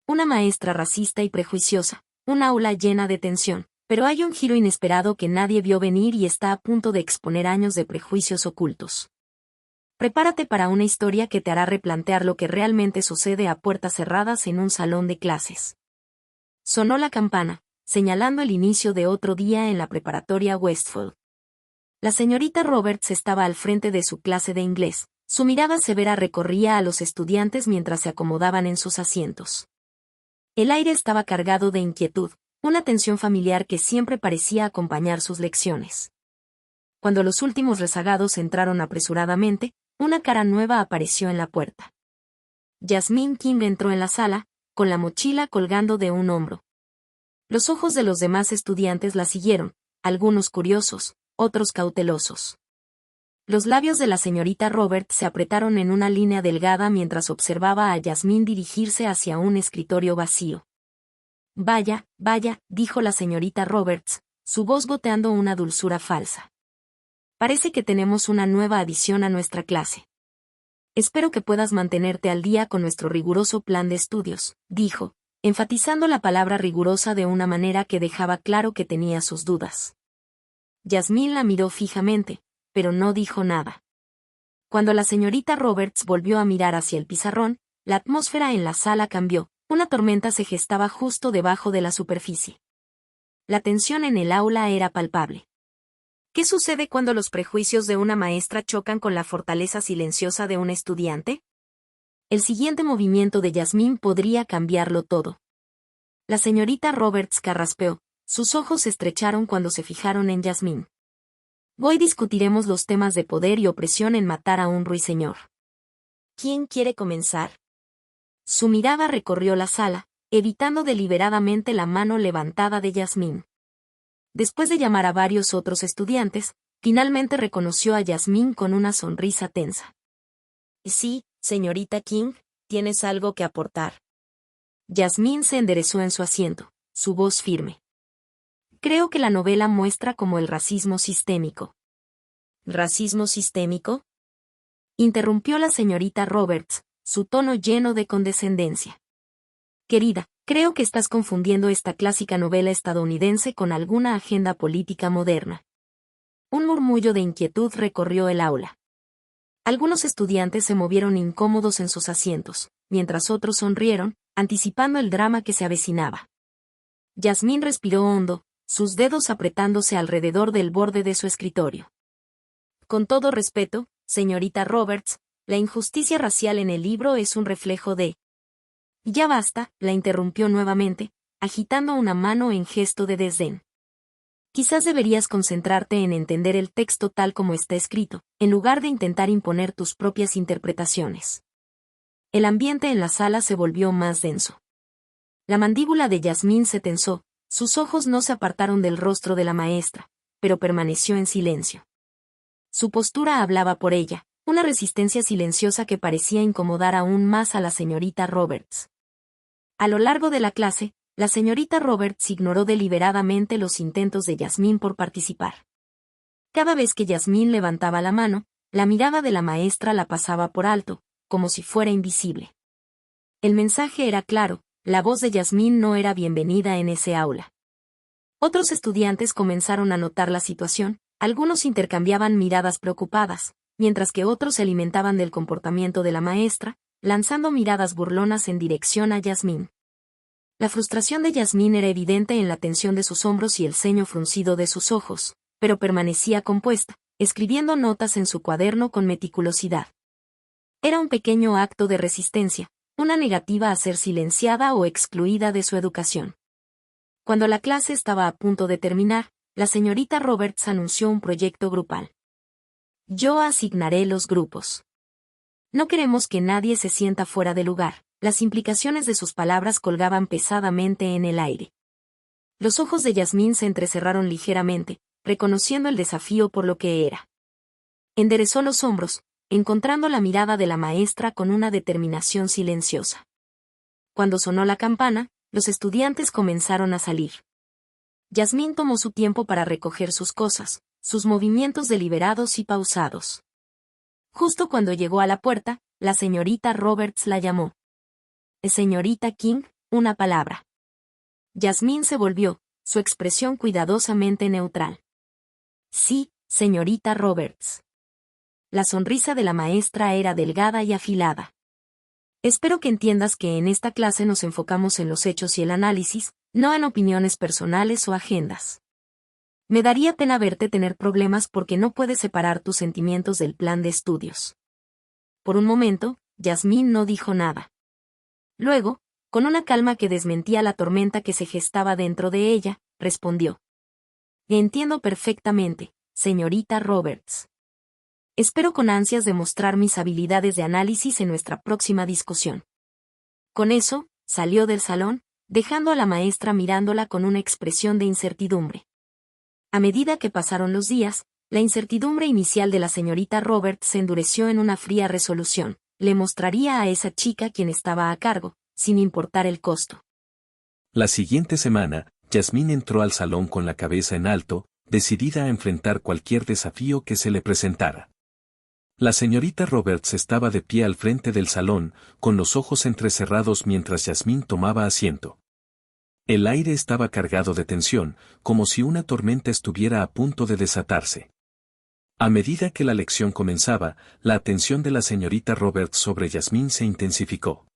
una maestra racista y prejuiciosa, un aula llena de tensión, pero hay un giro inesperado que nadie vio venir y está a punto de exponer años de prejuicios ocultos. Prepárate para una historia que te hará replantear lo que realmente sucede a puertas cerradas en un salón de clases. Sonó la campana, señalando el inicio de otro día en la preparatoria Westfield. La señorita Roberts estaba al frente de su clase de inglés. Su mirada severa recorría a los estudiantes mientras se acomodaban en sus asientos. El aire estaba cargado de inquietud, una tensión familiar que siempre parecía acompañar sus lecciones. Cuando los últimos rezagados entraron apresuradamente, una cara nueva apareció en la puerta. Jasmine King entró en la sala, con la mochila colgando de un hombro. Los ojos de los demás estudiantes la siguieron, algunos curiosos, otros cautelosos. Los labios de la señorita Roberts se apretaron en una línea delgada mientras observaba a Jasmine dirigirse hacia un escritorio vacío. Vaya, vaya, dijo la señorita Roberts, su voz goteando una dulzura falsa. Parece que tenemos una nueva adición a nuestra clase. Espero que puedas mantenerte al día con nuestro riguroso plan de estudios, dijo, enfatizando la palabra rigurosa de una manera que dejaba claro que tenía sus dudas. Jasmine la miró fijamente, pero no dijo nada. Cuando la señorita Roberts volvió a mirar hacia el pizarrón, la atmósfera en la sala cambió, una tormenta se gestaba justo debajo de la superficie. La tensión en el aula era palpable. ¿Qué sucede cuando los prejuicios de una maestra chocan con la fortaleza silenciosa de un estudiante? El siguiente movimiento de Jasmine podría cambiarlo todo. La señorita Roberts carraspeó, sus ojos se estrecharon cuando se fijaron en Jasmine. Hoy discutiremos los temas de poder y opresión en Matar a un ruiseñor. ¿Quién quiere comenzar? Su mirada recorrió la sala, evitando deliberadamente la mano levantada de Jasmine. Después de llamar a varios otros estudiantes, finalmente reconoció a Jasmine con una sonrisa tensa. Sí, señorita King, ¿tienes algo que aportar? Jasmine se enderezó en su asiento, su voz firme. Creo que la novela muestra como el racismo sistémico. ¿Racismo sistémico? Interrumpió la señorita Roberts, su tono lleno de condescendencia. Querida, creo que estás confundiendo esta clásica novela estadounidense con alguna agenda política moderna. Un murmullo de inquietud recorrió el aula. Algunos estudiantes se movieron incómodos en sus asientos, mientras otros sonrieron, anticipando el drama que se avecinaba. Jasmine respiró hondo, sus dedos apretándose alrededor del borde de su escritorio. Con todo respeto, señorita Roberts, la injusticia racial en el libro es un reflejo de... Ya basta, la interrumpió nuevamente, agitando una mano en gesto de desdén. Quizás deberías concentrarte en entender el texto tal como está escrito, en lugar de intentar imponer tus propias interpretaciones. El ambiente en la sala se volvió más denso. La mandíbula de Jasmine se tensó, sus ojos no se apartaron del rostro de la maestra, pero permaneció en silencio. Su postura hablaba por ella, una resistencia silenciosa que parecía incomodar aún más a la señorita Roberts. A lo largo de la clase, la señorita Roberts ignoró deliberadamente los intentos de Jasmine por participar. Cada vez que Jasmine levantaba la mano, la mirada de la maestra la pasaba por alto, como si fuera invisible. El mensaje era claro, la voz de Jasmine no era bienvenida en ese aula. Otros estudiantes comenzaron a notar la situación, algunos intercambiaban miradas preocupadas, mientras que otros se alimentaban del comportamiento de la maestra, lanzando miradas burlonas en dirección a Jasmine. La frustración de Jasmine era evidente en la tensión de sus hombros y el ceño fruncido de sus ojos, pero permanecía compuesta, escribiendo notas en su cuaderno con meticulosidad. Era un pequeño acto de resistencia, una negativa a ser silenciada o excluida de su educación. Cuando la clase estaba a punto de terminar, la señorita Roberts anunció un proyecto grupal. Yo asignaré los grupos. No queremos que nadie se sienta fuera de lugar. Las implicaciones de sus palabras colgaban pesadamente en el aire. Los ojos de Jasmine se entrecerraron ligeramente, reconociendo el desafío por lo que era. Enderezó los hombros, encontrando la mirada de la maestra con una determinación silenciosa. Cuando sonó la campana, los estudiantes comenzaron a salir. Jasmine tomó su tiempo para recoger sus cosas, sus movimientos deliberados y pausados. Justo cuando llegó a la puerta, la señorita Roberts la llamó. «Señorita King, una palabra. Yasmín se volvió, su expresión cuidadosamente neutral. Sí, señorita Roberts. La sonrisa de la maestra era delgada y afilada. Espero que entiendas que en esta clase nos enfocamos en los hechos y el análisis, no en opiniones personales o agendas. Me daría pena verte tener problemas porque no puedes separar tus sentimientos del plan de estudios. Por un momento, Yasmín no dijo nada. Luego, con una calma que desmentía la tormenta que se gestaba dentro de ella, respondió. Entiendo perfectamente, señorita Roberts. Espero con ansias demostrar mis habilidades de análisis en nuestra próxima discusión. Con eso, salió del salón, dejando a la maestra mirándola con una expresión de incertidumbre. A medida que pasaron los días, la incertidumbre inicial de la señorita Roberts se endureció en una fría resolución. Le mostraría a esa chica quien estaba a cargo, sin importar el costo. La siguiente semana, Yasmín entró al salón con la cabeza en alto, decidida a enfrentar cualquier desafío que se le presentara. La señorita Roberts estaba de pie al frente del salón, con los ojos entrecerrados mientras Yasmín tomaba asiento. El aire estaba cargado de tensión, como si una tormenta estuviera a punto de desatarse. A medida que la lección comenzaba, la atención de la señorita Roberts sobre Yasmín se intensificó.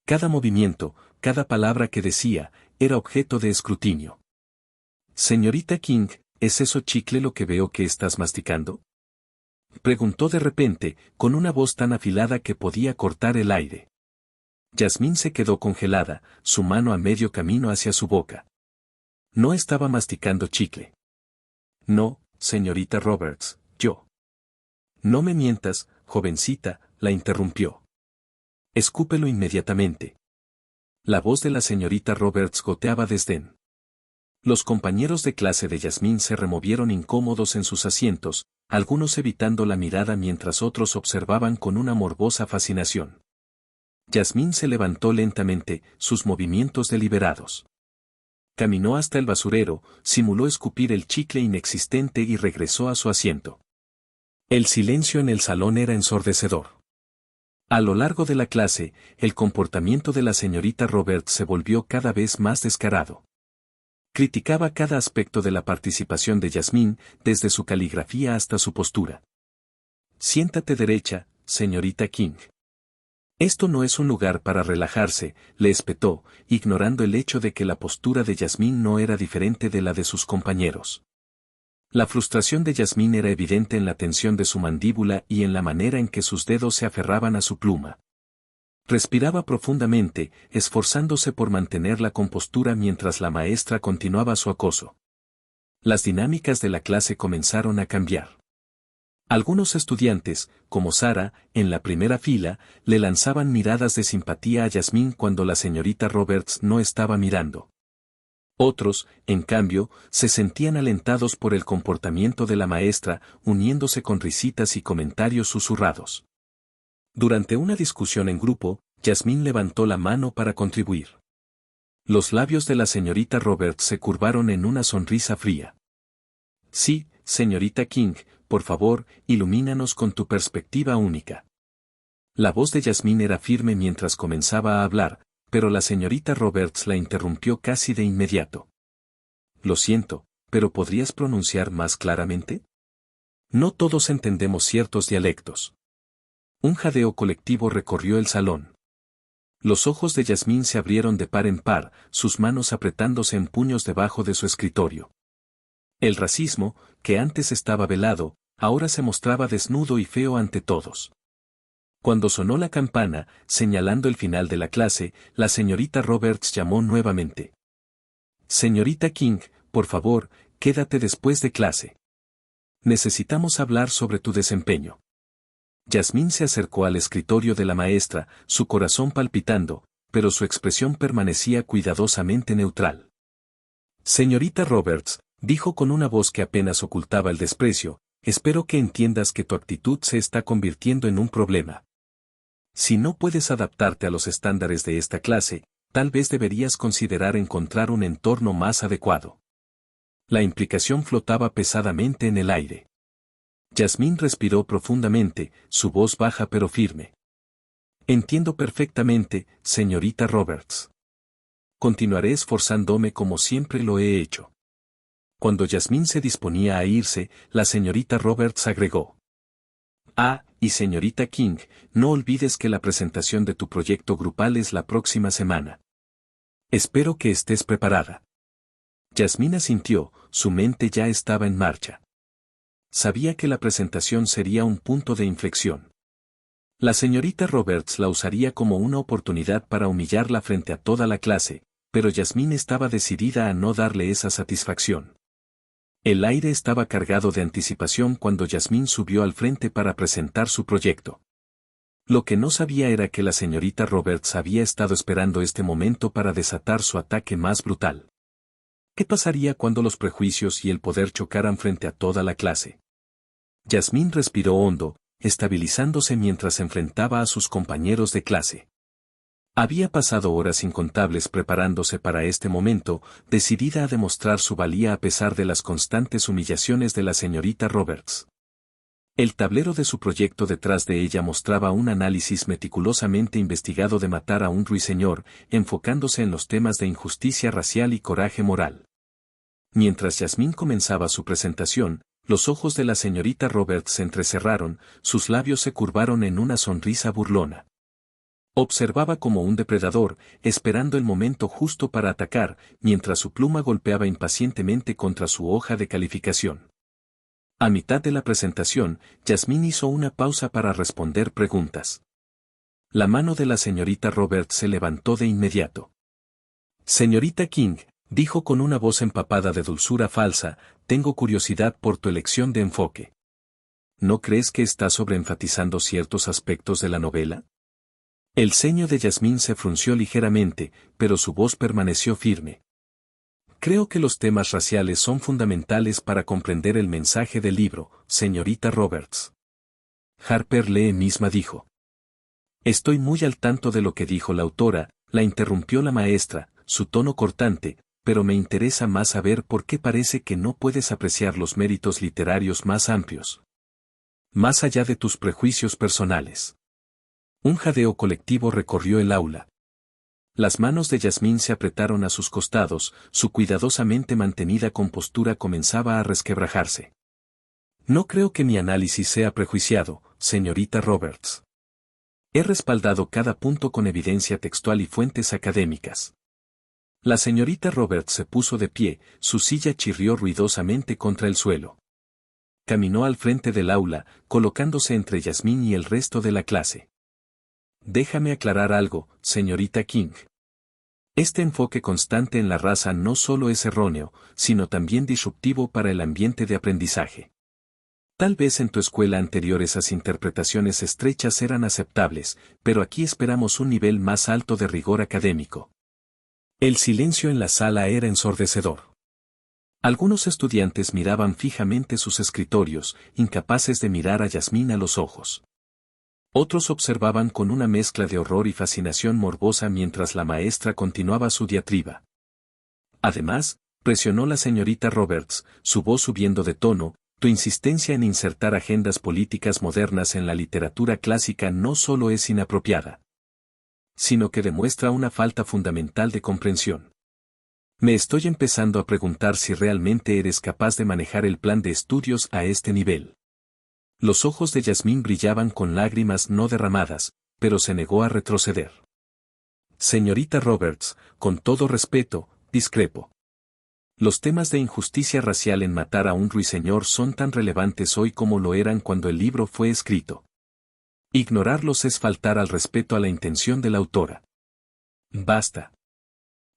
Cada movimiento, cada palabra que decía, era objeto de escrutinio. Señorita King, ¿es eso chicle lo que veo que estás masticando? Preguntó de repente, con una voz tan afilada que podía cortar el aire. Yasmín se quedó congelada, su mano a medio camino hacia su boca. No estaba masticando chicle. No, señorita Roberts, yo. No me mientas, jovencita, la interrumpió. Escúpelo inmediatamente. La voz de la señorita Roberts goteaba desdén. Los compañeros de clase de Yasmín se removieron incómodos en sus asientos, algunos evitando la mirada mientras otros observaban con una morbosa fascinación. Yasmín se levantó lentamente, sus movimientos deliberados. Caminó hasta el basurero, simuló escupir el chicle inexistente y regresó a su asiento. El silencio en el salón era ensordecedor. A lo largo de la clase, el comportamiento de la señorita Roberts se volvió cada vez más descarado. Criticaba cada aspecto de la participación de Yasmín, desde su caligrafía hasta su postura. Siéntate derecha, señorita King. Esto no es un lugar para relajarse, le espetó, ignorando el hecho de que la postura de Yasmín no era diferente de la de sus compañeros. La frustración de Yasmín era evidente en la tensión de su mandíbula y en la manera en que sus dedos se aferraban a su pluma. Respiraba profundamente, esforzándose por mantener la compostura mientras la maestra continuaba su acoso. Las dinámicas de la clase comenzaron a cambiar. Algunos estudiantes, como Sara, en la primera fila, le lanzaban miradas de simpatía a Yasmín cuando la señorita Roberts no estaba mirando. Otros, en cambio, se sentían alentados por el comportamiento de la maestra, uniéndose con risitas y comentarios susurrados. Durante una discusión en grupo, Yasmín levantó la mano para contribuir. Los labios de la señorita Roberts se curvaron en una sonrisa fría. Sí, señorita King, por favor, ilumínanos con tu perspectiva única. La voz de Yasmín era firme mientras comenzaba a hablar, pero la señorita Roberts la interrumpió casi de inmediato. Lo siento, pero ¿podrías pronunciar más claramente? No todos entendemos ciertos dialectos. Un jadeo colectivo recorrió el salón. Los ojos de Yasmín se abrieron de par en par, sus manos apretándose en puños debajo de su escritorio. El racismo, que antes estaba velado, ahora se mostraba desnudo y feo ante todos. Cuando sonó la campana, señalando el final de la clase, la señorita Roberts llamó nuevamente. Señorita King, por favor, quédate después de clase. Necesitamos hablar sobre tu desempeño. Yasmín se acercó al escritorio de la maestra, su corazón palpitando, pero su expresión permanecía cuidadosamente neutral. Señorita Roberts, dijo con una voz que apenas ocultaba el desprecio, espero que entiendas que tu actitud se está convirtiendo en un problema. Si no puedes adaptarte a los estándares de esta clase, tal vez deberías considerar encontrar un entorno más adecuado. La implicación flotaba pesadamente en el aire. Yasmín respiró profundamente, su voz baja pero firme. Entiendo perfectamente, señorita Roberts. Continuaré esforzándome como siempre lo he hecho. Cuando Yasmín se disponía a irse, la señorita Roberts agregó. Ah, y señorita King, no olvides que la presentación de tu proyecto grupal es la próxima semana. Espero que estés preparada. Yasmín asintió, su mente ya estaba en marcha. Sabía que la presentación sería un punto de inflexión. La señorita Roberts la usaría como una oportunidad para humillarla frente a toda la clase, pero Yasmín estaba decidida a no darle esa satisfacción. El aire estaba cargado de anticipación cuando Yasmín subió al frente para presentar su proyecto. Lo que no sabía era que la señorita Roberts había estado esperando este momento para desatar su ataque más brutal. ¿Qué pasaría cuando los prejuicios y el poder chocaran frente a toda la clase? Yasmín respiró hondo, estabilizándose mientras enfrentaba a sus compañeros de clase. Había pasado horas incontables preparándose para este momento, decidida a demostrar su valía a pesar de las constantes humillaciones de la señorita Roberts. El tablero de su proyecto detrás de ella mostraba un análisis meticulosamente investigado de matar a un ruiseñor, enfocándose en los temas de injusticia racial y coraje moral. Mientras Yasmín comenzaba su presentación, los ojos de la señorita Roberts se entrecerraron, sus labios se curvaron en una sonrisa burlona. Observaba como un depredador, esperando el momento justo para atacar, mientras su pluma golpeaba impacientemente contra su hoja de calificación. A mitad de la presentación, Yasmín hizo una pausa para responder preguntas. La mano de la señorita Roberts se levantó de inmediato. Señorita King, dijo con una voz empapada de dulzura falsa, tengo curiosidad por tu elección de enfoque. ¿No crees que estás sobreenfatizando ciertos aspectos de la novela? El ceño de Yasmín se frunció ligeramente, pero su voz permaneció firme. Creo que los temas raciales son fundamentales para comprender el mensaje del libro, señorita Roberts. Harper Lee misma dijo. Estoy muy al tanto de lo que dijo la autora, la interrumpió la maestra, su tono cortante, pero me interesa más saber por qué parece que no puedes apreciar los méritos literarios más amplios. Más allá de tus prejuicios personales. Un jadeo colectivo recorrió el aula. Las manos de Yasmín se apretaron a sus costados, su cuidadosamente mantenida compostura comenzaba a resquebrajarse. No creo que mi análisis sea prejuiciado, señorita Roberts. He respaldado cada punto con evidencia textual y fuentes académicas. La señorita Roberts se puso de pie, su silla chirrió ruidosamente contra el suelo. Caminó al frente del aula, colocándose entre Yasmín y el resto de la clase. Déjame aclarar algo, señorita King. Este enfoque constante en la raza no solo es erróneo, sino también disruptivo para el ambiente de aprendizaje. Tal vez en tu escuela anterior esas interpretaciones estrechas eran aceptables, pero aquí esperamos un nivel más alto de rigor académico. El silencio en la sala era ensordecedor. Algunos estudiantes miraban fijamente sus escritorios, incapaces de mirar a Yasmín a los ojos. Otros observaban con una mezcla de horror y fascinación morbosa mientras la maestra continuaba su diatriba. Además, presionó la señorita Roberts, su voz subiendo de tono, tu insistencia en insertar agendas políticas modernas en la literatura clásica no solo es inapropiada, sino que demuestra una falta fundamental de comprensión. Me estoy empezando a preguntar si realmente eres capaz de manejar el plan de estudios a este nivel. Los ojos de Yasmín brillaban con lágrimas no derramadas, pero se negó a retroceder. Señorita Roberts, con todo respeto, discrepo. Los temas de injusticia racial en matar a un ruiseñor son tan relevantes hoy como lo eran cuando el libro fue escrito. Ignorarlos es faltar al respeto a la intención de la autora. Basta.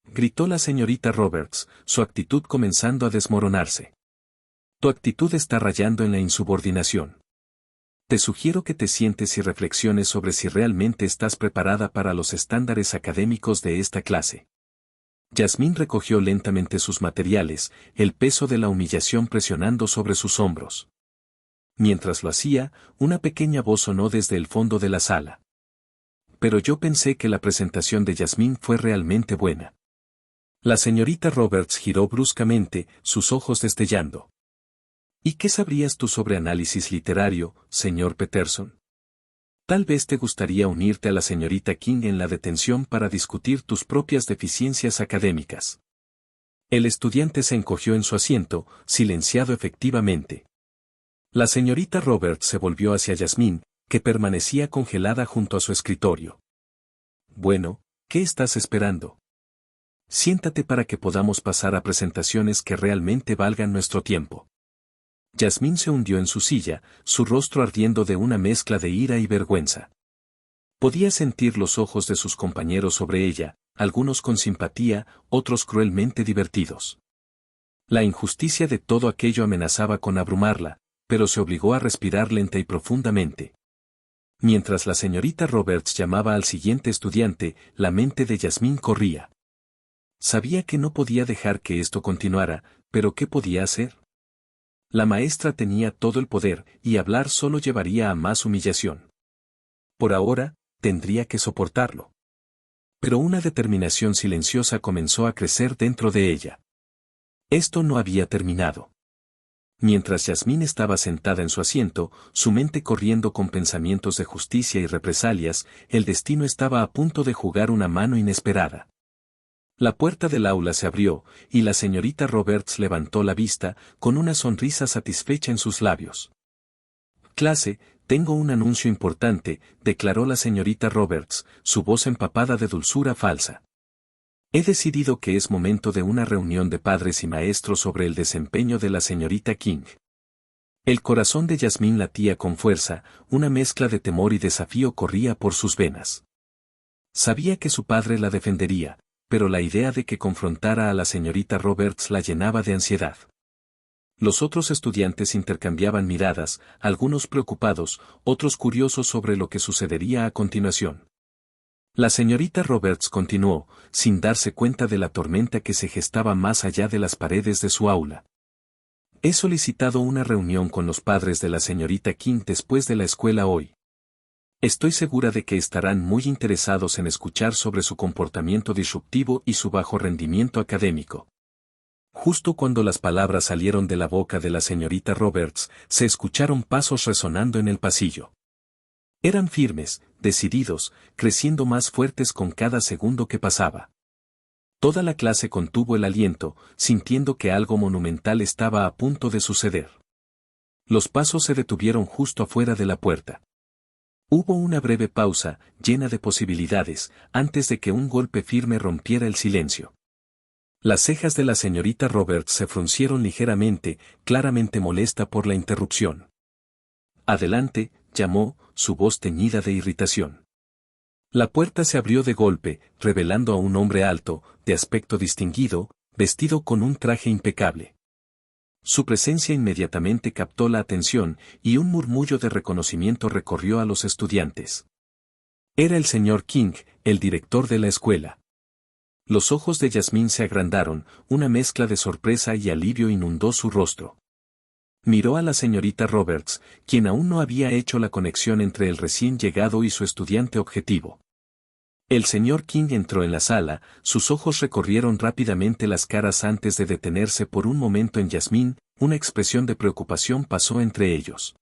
Gritó la señorita Roberts, su actitud comenzando a desmoronarse. Tu actitud está rayando en la insubordinación. Te sugiero que te sientes y reflexiones sobre si realmente estás preparada para los estándares académicos de esta clase. Yasmín recogió lentamente sus materiales, el peso de la humillación presionando sobre sus hombros. Mientras lo hacía, una pequeña voz sonó desde el fondo de la sala. Pero yo pensé que la presentación de Yasmín fue realmente buena. La señorita Roberts giró bruscamente, sus ojos destellando. ¿Y qué sabrías tú sobre análisis literario, señor Peterson? Tal vez te gustaría unirte a la señorita King en la detención para discutir tus propias deficiencias académicas. El estudiante se encogió en su asiento, silenciado efectivamente. La señorita Roberts se volvió hacia Yasmín, que permanecía congelada junto a su escritorio. Bueno, ¿qué estás esperando? Siéntate para que podamos pasar a presentaciones que realmente valgan nuestro tiempo. Yasmín se hundió en su silla, su rostro ardiendo de una mezcla de ira y vergüenza. Podía sentir los ojos de sus compañeros sobre ella, algunos con simpatía, otros cruelmente divertidos. La injusticia de todo aquello amenazaba con abrumarla, pero se obligó a respirar lenta y profundamente. Mientras la señorita Roberts llamaba al siguiente estudiante, la mente de Yasmín corría. Sabía que no podía dejar que esto continuara, pero ¿qué podía hacer? La maestra tenía todo el poder, y hablar solo llevaría a más humillación. Por ahora, tendría que soportarlo. Pero una determinación silenciosa comenzó a crecer dentro de ella. Esto no había terminado. Mientras Yasmín estaba sentada en su asiento, su mente corriendo con pensamientos de justicia y represalias, el destino estaba a punto de jugar una mano inesperada. La puerta del aula se abrió, y la señorita Roberts levantó la vista, con una sonrisa satisfecha en sus labios. Clase, tengo un anuncio importante, declaró la señorita Roberts, su voz empapada de dulzura falsa. He decidido que es momento de una reunión de padres y maestros sobre el desempeño de la señorita King. El corazón de Yasmín latía con fuerza, una mezcla de temor y desafío corría por sus venas. Sabía que su padre la defendería, pero la idea de que confrontara a la señorita Roberts la llenaba de ansiedad. Los otros estudiantes intercambiaban miradas, algunos preocupados, otros curiosos sobre lo que sucedería a continuación. La señorita Roberts continuó, sin darse cuenta de la tormenta que se gestaba más allá de las paredes de su aula. He solicitado una reunión con los padres de la señorita King después de la escuela hoy. Estoy segura de que estarán muy interesados en escuchar sobre su comportamiento disruptivo y su bajo rendimiento académico. Justo cuando las palabras salieron de la boca de la señorita Roberts, se escucharon pasos resonando en el pasillo. Eran firmes, decididos, creciendo más fuertes con cada segundo que pasaba. Toda la clase contuvo el aliento, sintiendo que algo monumental estaba a punto de suceder. Los pasos se detuvieron justo afuera de la puerta. Hubo una breve pausa, llena de posibilidades, antes de que un golpe firme rompiera el silencio. Las cejas de la señorita Roberts se fruncieron ligeramente, claramente molesta por la interrupción. Adelante, llamó, su voz teñida de irritación. La puerta se abrió de golpe, revelando a un hombre alto, de aspecto distinguido, vestido con un traje impecable. Su presencia inmediatamente captó la atención, y un murmullo de reconocimiento recorrió a los estudiantes. Era el señor King, el director de la escuela. Los ojos de Yasmín se agrandaron, una mezcla de sorpresa y alivio inundó su rostro. Miró a la señorita Roberts, quien aún no había hecho la conexión entre el recién llegado y su estudiante objetivo. El señor King entró en la sala, sus ojos recorrieron rápidamente las caras antes de detenerse por un momento en Yasmín, una expresión de preocupación pasó entre ellos.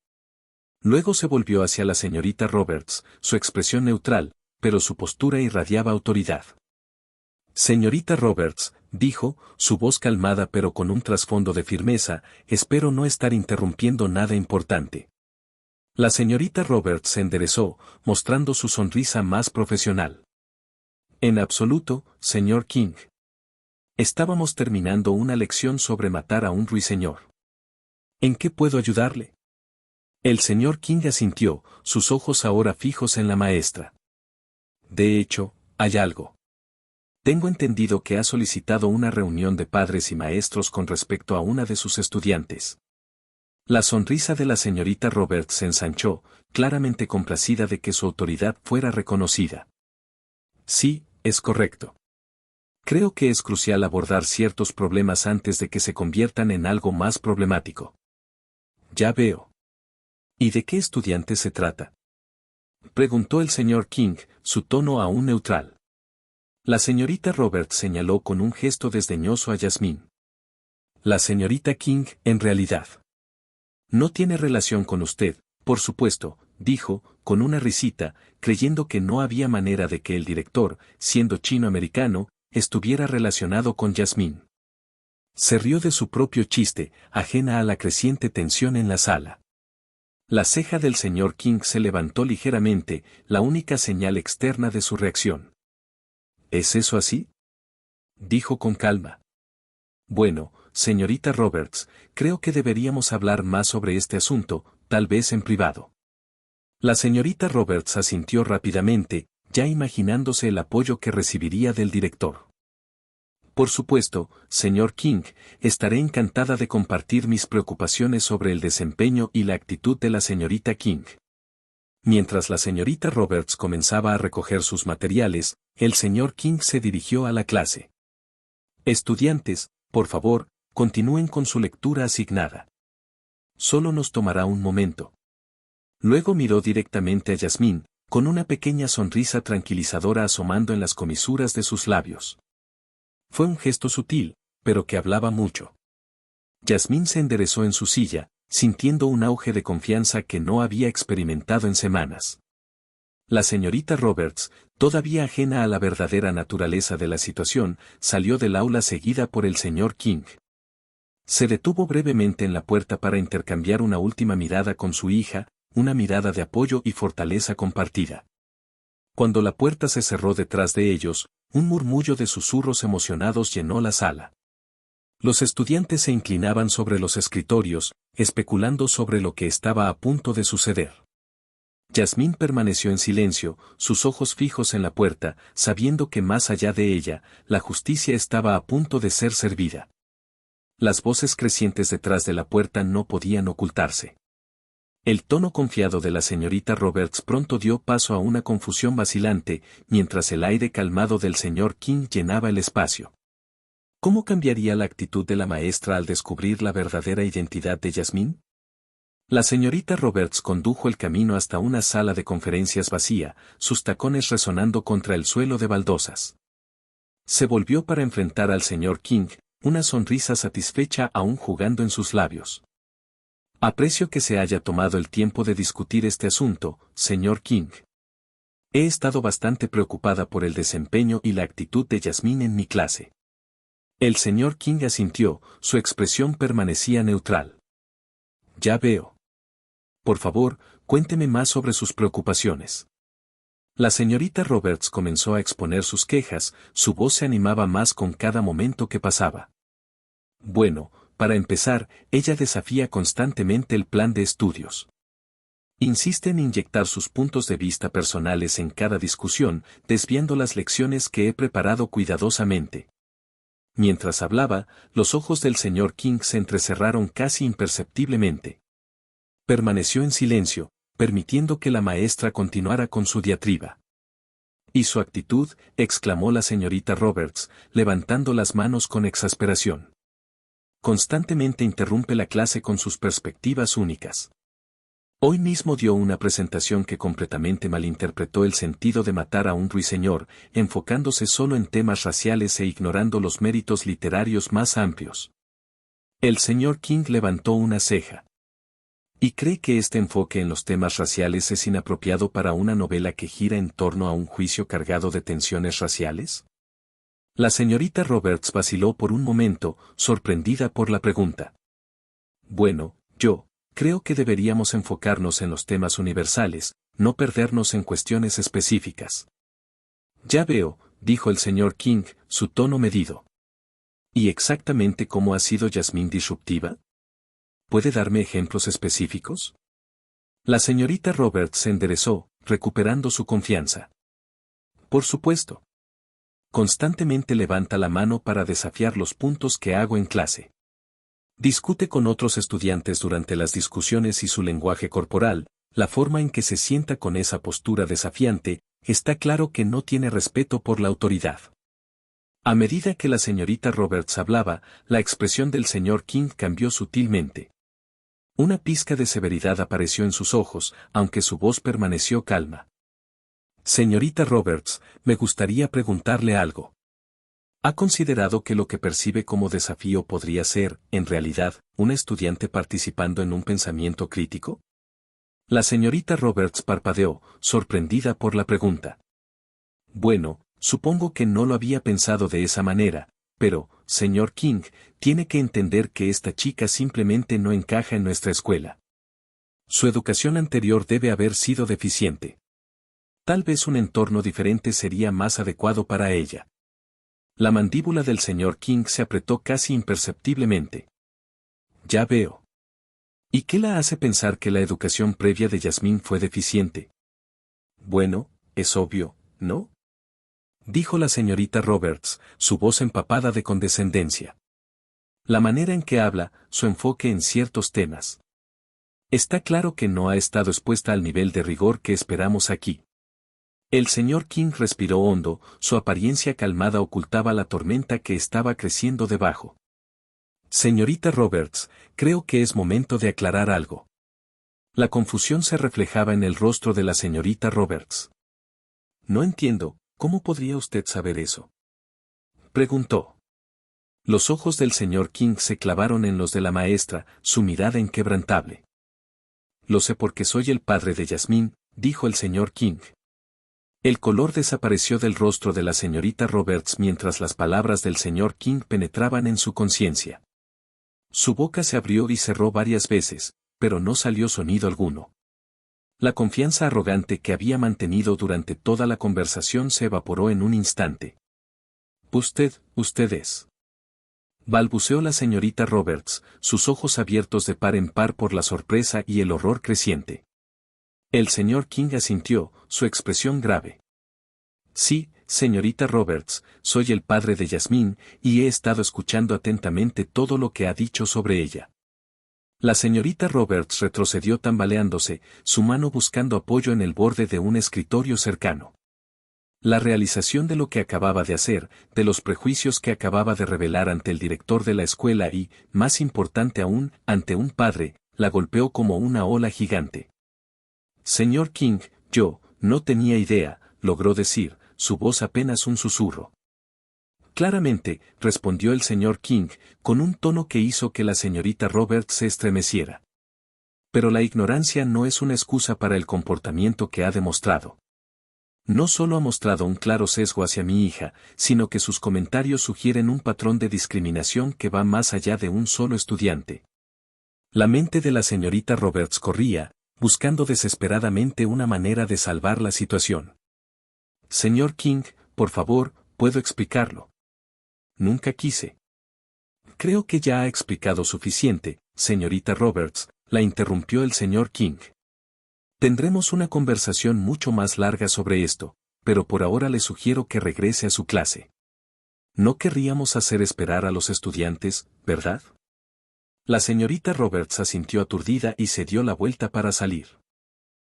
Luego se volvió hacia la señorita Roberts, su expresión neutral, pero su postura irradiaba autoridad. Señorita Roberts, dijo, su voz calmada pero con un trasfondo de firmeza, espero no estar interrumpiendo nada importante. La señorita Roberts se enderezó, mostrando su sonrisa más profesional. En absoluto, señor King. Estábamos terminando una lección sobre matar a un ruiseñor. ¿En qué puedo ayudarle? El señor King asintió, sus ojos ahora fijos en la maestra. De hecho, hay algo. Tengo entendido que ha solicitado una reunión de padres y maestros con respecto a una de sus estudiantes. La sonrisa de la señorita Roberts se ensanchó, claramente complacida de que su autoridad fuera reconocida. Sí, es correcto. Creo que es crucial abordar ciertos problemas antes de que se conviertan en algo más problemático. Ya veo. ¿Y de qué estudiante se trata? Preguntó el señor King, su tono aún neutral. La señorita Roberts señaló con un gesto desdeñoso a Yasmín. La señorita King, en realidad. No tiene relación con usted, por supuesto, dijo, con una risita, creyendo que no había manera de que el director, siendo chino-americano, estuviera relacionado con Yasmín. Se rió de su propio chiste, ajena a la creciente tensión en la sala. La ceja del señor King se levantó ligeramente, la única señal externa de su reacción. ¿Es eso así?, dijo con calma. Bueno, señorita Roberts, creo que deberíamos hablar más sobre este asunto, tal vez en privado. La señorita Roberts asintió rápidamente, ya imaginándose el apoyo que recibiría del director. Por supuesto, señor King, estaré encantada de compartir mis preocupaciones sobre el desempeño y la actitud de la señorita King. Mientras la señorita Roberts comenzaba a recoger sus materiales, el señor King se dirigió a la clase. Estudiantes, por favor, continúen con su lectura asignada. Solo nos tomará un momento. Luego miró directamente a Yasmín, con una pequeña sonrisa tranquilizadora asomando en las comisuras de sus labios. Fue un gesto sutil, pero que hablaba mucho. Yasmín se enderezó en su silla, sintiendo un auge de confianza que no había experimentado en semanas. La señorita Roberts, todavía ajena a la verdadera naturaleza de la situación, salió del aula seguida por el señor King. Se detuvo brevemente en la puerta para intercambiar una última mirada con su hija, una mirada de apoyo y fortaleza compartida. Cuando la puerta se cerró detrás de ellos, un murmullo de susurros emocionados llenó la sala. Los estudiantes se inclinaban sobre los escritorios, especulando sobre lo que estaba a punto de suceder. Yasmín permaneció en silencio, sus ojos fijos en la puerta, sabiendo que más allá de ella, la justicia estaba a punto de ser servida. Las voces crecientes detrás de la puerta no podían ocultarse. El tono confiado de la señorita Roberts pronto dio paso a una confusión vacilante, mientras el aire calmado del señor King llenaba el espacio. ¿Cómo cambiaría la actitud de la maestra al descubrir la verdadera identidad de Yasmín? La señorita Roberts condujo el camino hasta una sala de conferencias vacía, sus tacones resonando contra el suelo de baldosas. Se volvió para enfrentar al señor King, una sonrisa satisfecha aún jugando en sus labios. Aprecio que se haya tomado el tiempo de discutir este asunto, señor King. He estado bastante preocupada por el desempeño y la actitud de Yasmín en mi clase. El señor King asintió, su expresión permanecía neutral. Ya veo. Por favor, cuénteme más sobre sus preocupaciones. La señorita Roberts comenzó a exponer sus quejas, su voz se animaba más con cada momento que pasaba. Bueno, para empezar, ella desafía constantemente el plan de estudios. Insiste en inyectar sus puntos de vista personales en cada discusión, desviando las lecciones que he preparado cuidadosamente. Mientras hablaba, los ojos del señor King se entrecerraron casi imperceptiblemente. Permaneció en silencio, permitiendo que la maestra continuara con su diatriba. ¿Y su actitud?, exclamó la señorita Roberts, levantando las manos con exasperación. Constantemente interrumpe la clase con sus perspectivas únicas. Hoy mismo dio una presentación que completamente malinterpretó el sentido de matar a un ruiseñor, enfocándose solo en temas raciales e ignorando los méritos literarios más amplios. El señor King levantó una ceja. ¿Y cree que este enfoque en los temas raciales es inapropiado para una novela que gira en torno a un juicio cargado de tensiones raciales? La señorita Roberts vaciló por un momento, sorprendida por la pregunta. Bueno, yo creo que deberíamos enfocarnos en los temas universales, no perdernos en cuestiones específicas. Ya veo, dijo el señor King, su tono medido. ¿Y exactamente cómo ha sido Yasmín disruptiva? ¿Puede darme ejemplos específicos? La señorita Roberts se enderezó, recuperando su confianza. Por supuesto. Constantemente levanta la mano para desafiar los puntos que hago en clase. Discute con otros estudiantes durante las discusiones y su lenguaje corporal, la forma en que se sienta con esa postura desafiante, está claro que no tiene respeto por la autoridad. A medida que la señorita Roberts hablaba, la expresión del señor King cambió sutilmente. Una pizca de severidad apareció en sus ojos, aunque su voz permaneció calma. Señorita Roberts, me gustaría preguntarle algo. ¿Ha considerado que lo que percibe como desafío podría ser, en realidad, un estudiante participando en un pensamiento crítico? La señorita Roberts parpadeó, sorprendida por la pregunta. Bueno, supongo que no lo había pensado de esa manera, pero, señor King, tiene que entender que esta chica simplemente no encaja en nuestra escuela. Su educación anterior debe haber sido deficiente. Tal vez un entorno diferente sería más adecuado para ella. La mandíbula del señor King se apretó casi imperceptiblemente. Ya veo. ¿Y qué la hace pensar que la educación previa de Yasmín fue deficiente? Bueno, es obvio, ¿no? Dijo la señorita Roberts, su voz empapada de condescendencia. La manera en que habla, su enfoque en ciertos temas. Está claro que no ha estado expuesta al nivel de rigor que esperamos aquí. El señor King respiró hondo, su apariencia calmada ocultaba la tormenta que estaba creciendo debajo. Señorita Roberts, creo que es momento de aclarar algo. La confusión se reflejaba en el rostro de la señorita Roberts. No entiendo, ¿cómo podría usted saber eso? Preguntó. Los ojos del señor King se clavaron en los de la maestra, su mirada inquebrantable. Lo sé porque soy el padre de Yasmín, dijo el señor King. El color desapareció del rostro de la señorita Roberts mientras las palabras del señor King penetraban en su conciencia. Su boca se abrió y cerró varias veces, pero no salió sonido alguno. La confianza arrogante que había mantenido durante toda la conversación se evaporó en un instante. Usted es. Balbuceó la señorita Roberts, sus ojos abiertos de par en par por la sorpresa y el horror creciente. El señor King asintió, su expresión grave. Sí, señorita Roberts, soy el padre de Yasmín, y he estado escuchando atentamente todo lo que ha dicho sobre ella. La señorita Roberts retrocedió tambaleándose, su mano buscando apoyo en el borde de un escritorio cercano. La realización de lo que acababa de hacer, de los prejuicios que acababa de revelar ante el director de la escuela y, más importante aún, ante un padre, la golpeó como una ola gigante. Señor King, yo, no tenía idea, logró decir, su voz apenas un susurro. Claramente, respondió el señor King, con un tono que hizo que la señorita Roberts se estremeciera. Pero la ignorancia no es una excusa para el comportamiento que ha demostrado. No solo ha mostrado un claro sesgo hacia mi hija, sino que sus comentarios sugieren un patrón de discriminación que va más allá de un solo estudiante. La mente de la señorita Roberts corría, buscando desesperadamente una manera de salvar la situación. Señor King, por favor, puedo explicarlo. Nunca quise. Creo que ya ha explicado suficiente, señorita Roberts, la interrumpió el señor King. Tendremos una conversación mucho más larga sobre esto, pero por ahora le sugiero que regrese a su clase. No querríamos hacer esperar a los estudiantes, ¿verdad? La señorita Roberts asintió aturdida y se dio la vuelta para salir.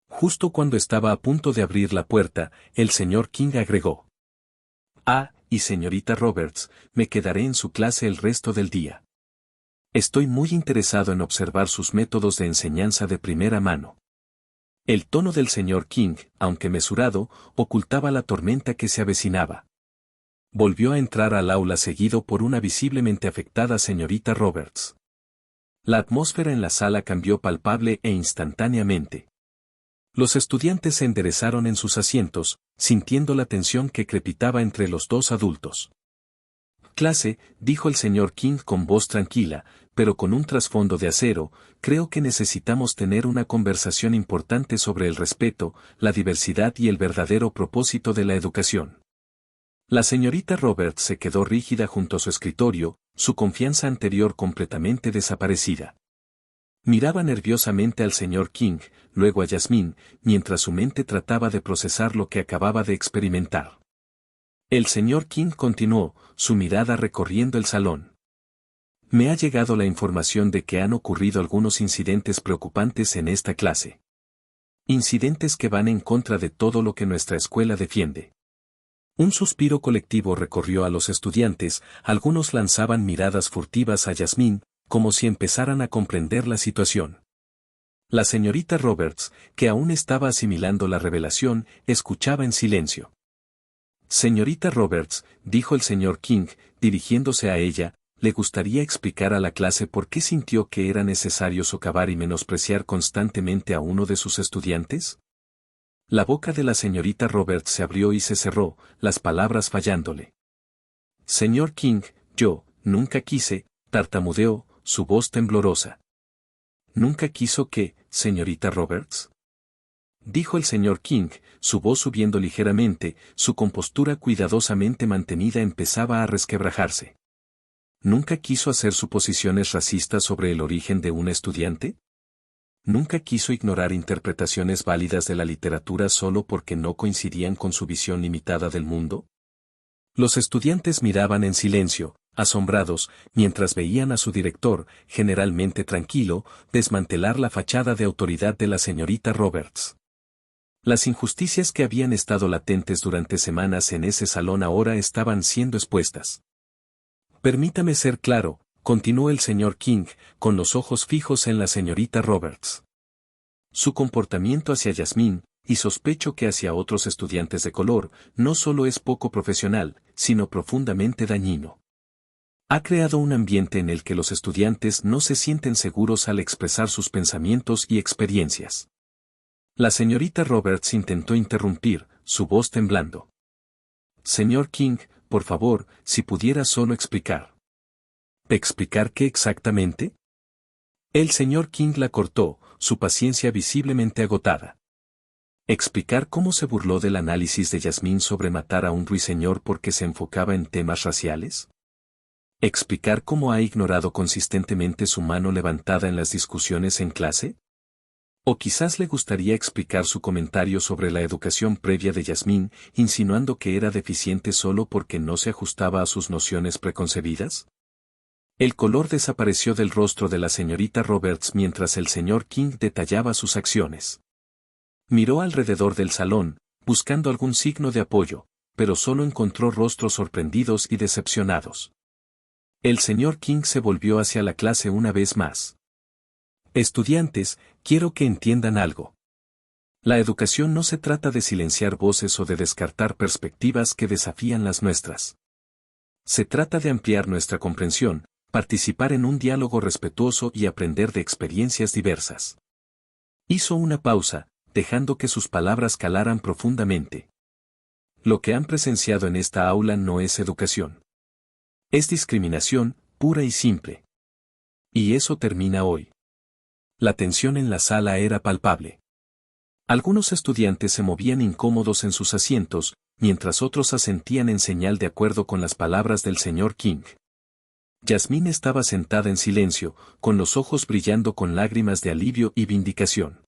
Justo cuando estaba a punto de abrir la puerta, el señor King agregó. Y señorita Roberts, me quedaré en su clase el resto del día. Estoy muy interesado en observar sus métodos de enseñanza de primera mano. El tono del señor King, aunque mesurado, ocultaba la tormenta que se avecinaba. Volvió a entrar al aula seguido por una visiblemente afectada señorita Roberts. La atmósfera en la sala cambió palpable e instantáneamente. Los estudiantes se enderezaron en sus asientos, sintiendo la tensión que crepitaba entre los dos adultos. Clase, dijo el señor King con voz tranquila, pero con un trasfondo de acero, creo que necesitamos tener una conversación importante sobre el respeto, la diversidad y el verdadero propósito de la educación. La señorita Roberts se quedó rígida junto a su escritorio, su confianza anterior completamente desaparecida. Miraba nerviosamente al señor King, luego a Yasmín, mientras su mente trataba de procesar lo que acababa de experimentar. El señor King continuó, su mirada recorriendo el salón. Me ha llegado la información de que han ocurrido algunos incidentes preocupantes en esta clase. Incidentes que van en contra de todo lo que nuestra escuela defiende. Un suspiro colectivo recorrió a los estudiantes, algunos lanzaban miradas furtivas a Yasmín, como si empezaran a comprender la situación. La señorita Roberts, que aún estaba asimilando la revelación, escuchaba en silencio. Señorita Roberts, dijo el señor King, dirigiéndose a ella, ¿le gustaría explicar a la clase por qué sintió que era necesario socavar y menospreciar constantemente a uno de sus estudiantes? La boca de la señorita Roberts se abrió y se cerró, las palabras fallándole. Señor King, yo, nunca quise, tartamudeó, su voz temblorosa. ¿Nunca quiso qué, señorita Roberts? Dijo el señor King, su voz subiendo ligeramente, su compostura cuidadosamente mantenida empezaba a resquebrajarse. ¿Nunca quiso hacer suposiciones racistas sobre el origen de un estudiante? ¿Nunca quiso ignorar interpretaciones válidas de la literatura solo porque no coincidían con su visión limitada del mundo? Los estudiantes miraban en silencio, asombrados, mientras veían a su director, generalmente tranquilo, desmantelar la fachada de autoridad de la señorita Roberts. Las injusticias que habían estado latentes durante semanas en ese salón ahora estaban siendo expuestas. Permítame ser claro, continuó el señor King, con los ojos fijos en la señorita Roberts. Su comportamiento hacia Yasmín, y sospecho que hacia otros estudiantes de color, no solo es poco profesional, sino profundamente dañino. Ha creado un ambiente en el que los estudiantes no se sienten seguros al expresar sus pensamientos y experiencias. La señorita Roberts intentó interrumpir, su voz temblando. Señor King, por favor, si pudiera solo explicar. ¿Explicar qué exactamente? El señor King la cortó, su paciencia visiblemente agotada. ¿Explicar cómo se burló del análisis de Yasmín sobre matar a un ruiseñor porque se enfocaba en temas raciales? ¿Explicar cómo ha ignorado consistentemente su mano levantada en las discusiones en clase? ¿O quizás le gustaría explicar su comentario sobre la educación previa de Yasmín, insinuando que era deficiente solo porque no se ajustaba a sus nociones preconcebidas? El color desapareció del rostro de la señorita Roberts mientras el señor King detallaba sus acciones. Miró alrededor del salón, buscando algún signo de apoyo, pero solo encontró rostros sorprendidos y decepcionados. El señor King se volvió hacia la clase una vez más. Estudiantes, quiero que entiendan algo. La educación no se trata de silenciar voces o de descartar perspectivas que desafían las nuestras. Se trata de ampliar nuestra comprensión, participar en un diálogo respetuoso y aprender de experiencias diversas. Hizo una pausa, dejando que sus palabras calaran profundamente. Lo que han presenciado en esta aula no es educación. Es discriminación, pura y simple. Y eso termina hoy. La tensión en la sala era palpable. Algunos estudiantes se movían incómodos en sus asientos, mientras otros asentían en señal de acuerdo con las palabras del señor King. Yasmín estaba sentada en silencio, con los ojos brillando con lágrimas de alivio y vindicación.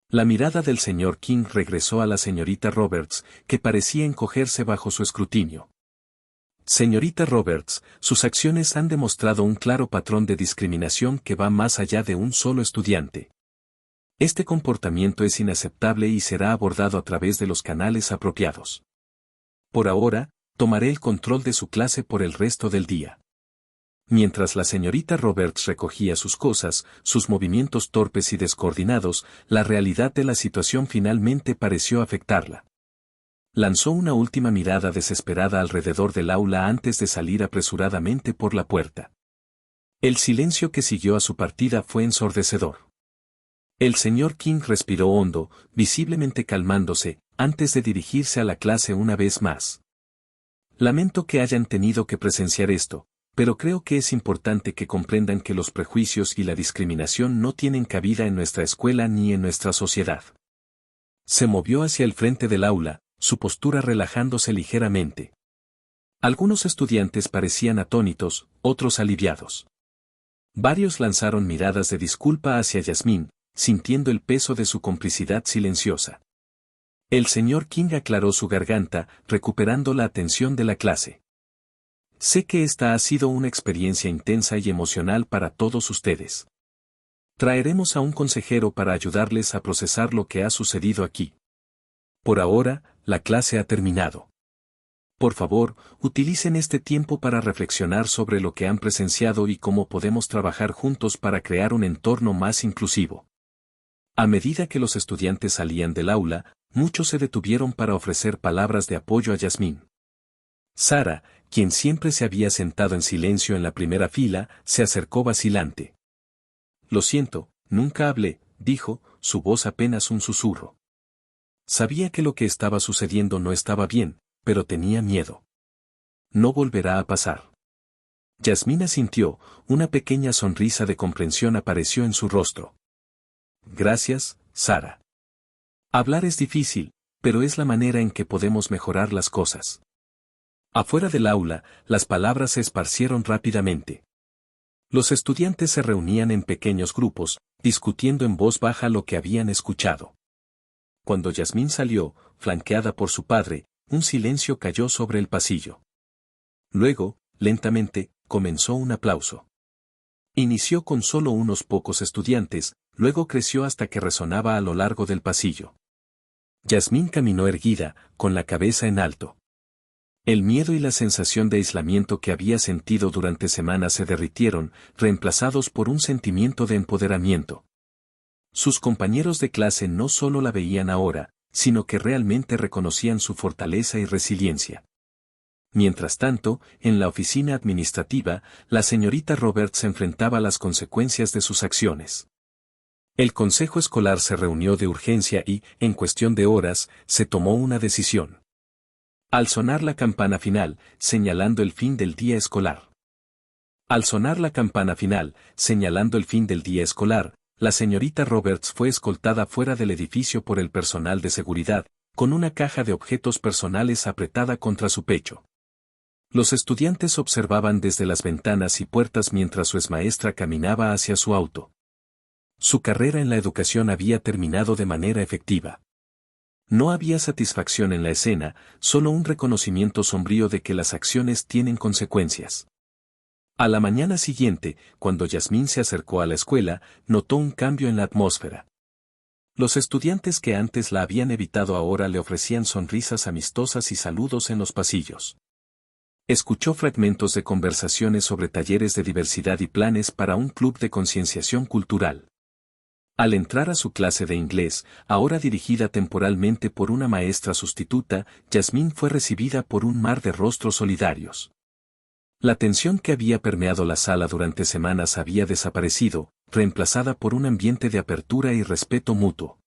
La mirada del señor King regresó a la señorita Roberts, que parecía encogerse bajo su escrutinio. Señorita Roberts, sus acciones han demostrado un claro patrón de discriminación que va más allá de un solo estudiante. Este comportamiento es inaceptable y será abordado a través de los canales apropiados. Por ahora, tomaré el control de su clase por el resto del día. Mientras la señorita Roberts recogía sus cosas, sus movimientos torpes y descoordinados, la realidad de la situación finalmente pareció afectarla. Lanzó una última mirada desesperada alrededor del aula antes de salir apresuradamente por la puerta. El silencio que siguió a su partida fue ensordecedor. El señor King respiró hondo, visiblemente calmándose, antes de dirigirse a la clase una vez más. Lamento que hayan tenido que presenciar esto, pero creo que es importante que comprendan que los prejuicios y la discriminación no tienen cabida en nuestra escuela ni en nuestra sociedad. Se movió hacia el frente del aula, su postura relajándose ligeramente. Algunos estudiantes parecían atónitos, otros aliviados. Varios lanzaron miradas de disculpa hacia Yasmín, sintiendo el peso de su complicidad silenciosa. El señor King aclaró su garganta, recuperando la atención de la clase. Sé que esta ha sido una experiencia intensa y emocional para todos ustedes. Traeremos a un consejero para ayudarles a procesar lo que ha sucedido aquí. Por ahora, la clase ha terminado. Por favor, utilicen este tiempo para reflexionar sobre lo que han presenciado y cómo podemos trabajar juntos para crear un entorno más inclusivo. A medida que los estudiantes salían del aula, muchos se detuvieron para ofrecer palabras de apoyo a Yasmín. Sara, quien siempre se había sentado en silencio en la primera fila, se acercó vacilante. Lo siento, nunca hablé, dijo, su voz apenas un susurro. Sabía que lo que estaba sucediendo no estaba bien, pero tenía miedo. No volverá a pasar. Yasmín asintió, una pequeña sonrisa de comprensión apareció en su rostro. Gracias, Sara. Hablar es difícil, pero es la manera en que podemos mejorar las cosas. Afuera del aula, las palabras se esparcieron rápidamente. Los estudiantes se reunían en pequeños grupos, discutiendo en voz baja lo que habían escuchado. Cuando Yasmín salió, flanqueada por su padre, un silencio cayó sobre el pasillo. Luego, lentamente, comenzó un aplauso. Inició con solo unos pocos estudiantes, luego creció hasta que resonaba a lo largo del pasillo. Yasmín caminó erguida, con la cabeza en alto. El miedo y la sensación de aislamiento que había sentido durante semanas se derritieron, reemplazados por un sentimiento de empoderamiento. Sus compañeros de clase no solo la veían ahora, sino que realmente reconocían su fortaleza y resiliencia. Mientras tanto, en la oficina administrativa, la señorita Roberts enfrentaba las consecuencias de sus acciones. El consejo escolar se reunió de urgencia y, en cuestión de horas, se tomó una decisión. Al sonar la campana final, señalando el fin del día escolar. Al sonar la campana final, señalando el fin del día escolar, la señorita Roberts fue escoltada fuera del edificio por el personal de seguridad, con una caja de objetos personales apretada contra su pecho. Los estudiantes observaban desde las ventanas y puertas mientras su exmaestra caminaba hacia su auto. Su carrera en la educación había terminado de manera efectiva. No había satisfacción en la escena, solo un reconocimiento sombrío de que las acciones tienen consecuencias. A la mañana siguiente, cuando Yasmín se acercó a la escuela, notó un cambio en la atmósfera. Los estudiantes que antes la habían evitado ahora le ofrecían sonrisas amistosas y saludos en los pasillos. Escuchó fragmentos de conversaciones sobre talleres de diversidad y planes para un club de concienciación cultural. Al entrar a su clase de inglés, ahora dirigida temporalmente por una maestra sustituta, Yasmín fue recibida por un mar de rostros solidarios. La tensión que había permeado la sala durante semanas había desaparecido, reemplazada por un ambiente de apertura y respeto mutuo.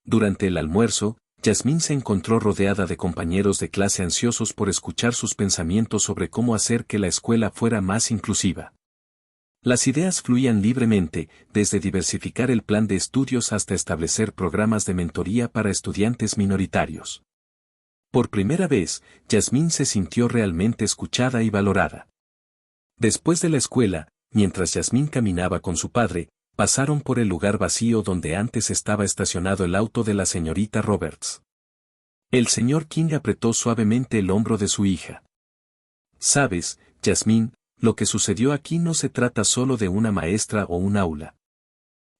Durante el almuerzo, Yasmín se encontró rodeada de compañeros de clase ansiosos por escuchar sus pensamientos sobre cómo hacer que la escuela fuera más inclusiva. Las ideas fluían libremente, desde diversificar el plan de estudios hasta establecer programas de mentoría para estudiantes minoritarios. Por primera vez, Yasmín se sintió realmente escuchada y valorada. Después de la escuela, mientras Yasmín caminaba con su padre, pasaron por el lugar vacío donde antes estaba estacionado el auto de la señorita Roberts. El señor King apretó suavemente el hombro de su hija. Sabes, Yasmín, lo que sucedió aquí no se trata solo de una maestra o un aula.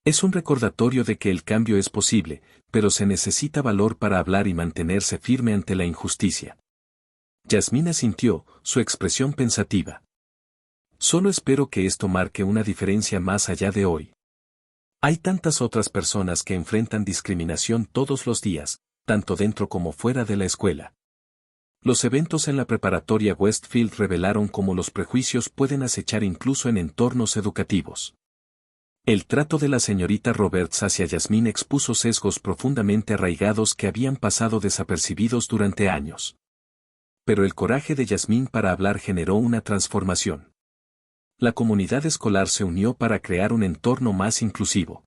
Es un recordatorio de que el cambio es posible, pero se necesita valor para hablar y mantenerse firme ante la injusticia. Yasmín asintió, su expresión pensativa. Solo espero que esto marque una diferencia más allá de hoy. Hay tantas otras personas que enfrentan discriminación todos los días, tanto dentro como fuera de la escuela. Los eventos en la preparatoria Westfield revelaron cómo los prejuicios pueden acechar incluso en entornos educativos. El trato de la señorita Roberts hacia Yasmín expuso sesgos profundamente arraigados que habían pasado desapercibidos durante años. Pero el coraje de Yasmín para hablar generó una transformación. La comunidad escolar se unió para crear un entorno más inclusivo.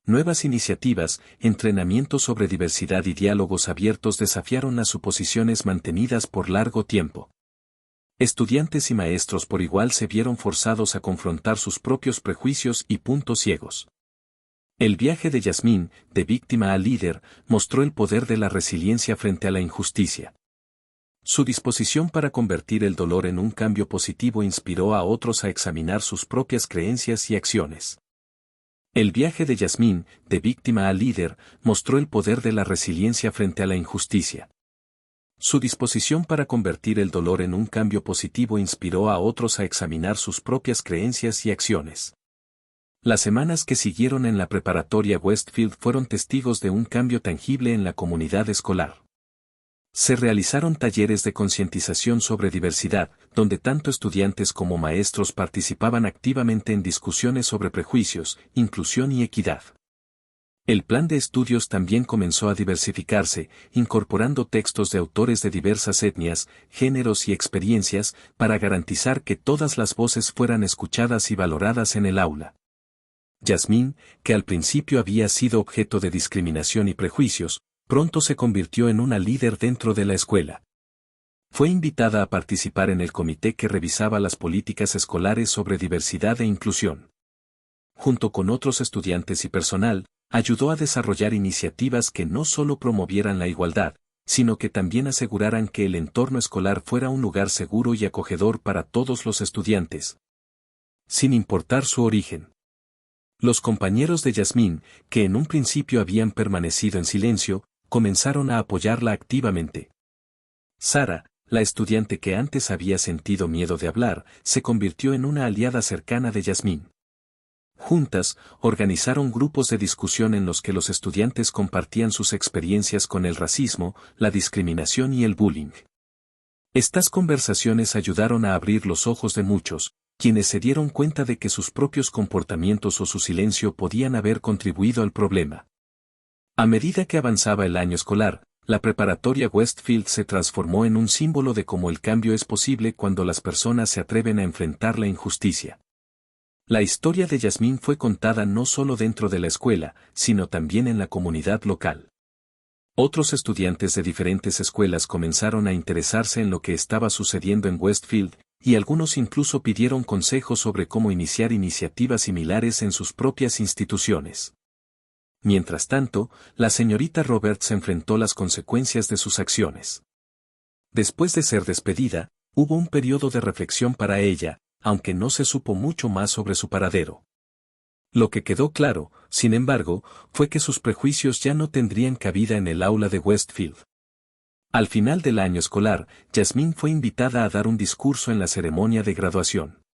Nuevas iniciativas, entrenamientos sobre diversidad y diálogos abiertos desafiaron las suposiciones mantenidas por largo tiempo. Estudiantes y maestros por igual se vieron forzados a confrontar sus propios prejuicios y puntos ciegos. El viaje de Yasmín, de víctima a líder, mostró el poder de la resiliencia frente a la injusticia. Su disposición para convertir el dolor en un cambio positivo inspiró a otros a examinar sus propias creencias y acciones. El viaje de Yasmín, de víctima a líder, mostró el poder de la resiliencia frente a la injusticia. Su disposición para convertir el dolor en un cambio positivo inspiró a otros a examinar sus propias creencias y acciones. Las semanas que siguieron en la preparatoria Westfield fueron testigos de un cambio tangible en la comunidad escolar. Se realizaron talleres de concientización sobre diversidad, donde tanto estudiantes como maestros participaban activamente en discusiones sobre prejuicios, inclusión y equidad. El plan de estudios también comenzó a diversificarse, incorporando textos de autores de diversas etnias, géneros y experiencias, para garantizar que todas las voces fueran escuchadas y valoradas en el aula. Yasmín, que al principio había sido objeto de discriminación y prejuicios, pronto se convirtió en una líder dentro de la escuela. Fue invitada a participar en el comité que revisaba las políticas escolares sobre diversidad e inclusión. Junto con otros estudiantes y personal, ayudó a desarrollar iniciativas que no solo promovieran la igualdad, sino que también aseguraran que el entorno escolar fuera un lugar seguro y acogedor para todos los estudiantes, sin importar su origen. Los compañeros de Yasmín, que en un principio habían permanecido en silencio, comenzaron a apoyarla activamente. Sara, la estudiante que antes había sentido miedo de hablar, se convirtió en una aliada cercana de Yasmín. Juntas, organizaron grupos de discusión en los que los estudiantes compartían sus experiencias con el racismo, la discriminación y el bullying. Estas conversaciones ayudaron a abrir los ojos de muchos, quienes se dieron cuenta de que sus propios comportamientos o su silencio podían haber contribuido al problema. A medida que avanzaba el año escolar, la preparatoria Westfield se transformó en un símbolo de cómo el cambio es posible cuando las personas se atreven a enfrentar la injusticia. La historia de Yasmín fue contada no solo dentro de la escuela, sino también en la comunidad local. Otros estudiantes de diferentes escuelas comenzaron a interesarse en lo que estaba sucediendo en Westfield, y algunos incluso pidieron consejos sobre cómo iniciar iniciativas similares en sus propias instituciones. Mientras tanto, la señorita Roberts enfrentó las consecuencias de sus acciones. Después de ser despedida, hubo un periodo de reflexión para ella, aunque no se supo mucho más sobre su paradero. Lo que quedó claro, sin embargo, fue que sus prejuicios ya no tendrían cabida en el aula de Westfield. Al final del año escolar, Yasmín fue invitada a dar un discurso en la ceremonia de graduación.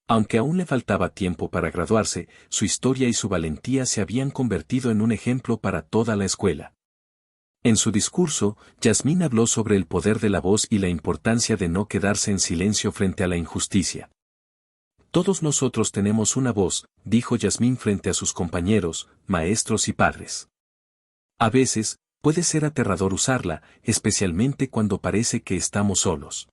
Aunque aún le faltaba tiempo para graduarse, su historia y su valentía se habían convertido en un ejemplo para toda la escuela. En su discurso, Yasmín habló sobre el poder de la voz y la importancia de no quedarse en silencio frente a la injusticia. Todos nosotros tenemos una voz, dijo Yasmín frente a sus compañeros, maestros y padres. A veces, puede ser aterrador usarla, especialmente cuando parece que estamos solos.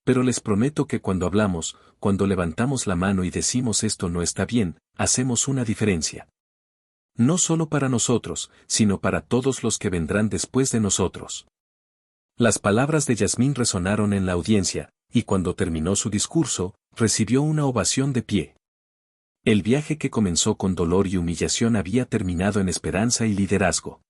Pero les prometo que cuando hablamos, cuando levantamos la mano y decimos esto no está bien, hacemos una diferencia. No solo para nosotros, sino para todos los que vendrán después de nosotros. Las palabras de Yasmín resonaron en la audiencia, y cuando terminó su discurso, recibió una ovación de pie. El viaje que comenzó con dolor y humillación había terminado en esperanza y liderazgo.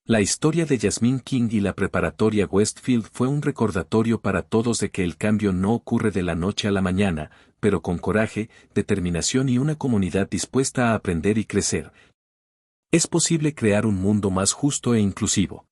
La historia de Yasmín King y la preparatoria Westfield fue un recordatorio para todos de que el cambio no ocurre de la noche a la mañana, pero con coraje, determinación y una comunidad dispuesta a aprender y crecer. Es posible crear un mundo más justo e inclusivo.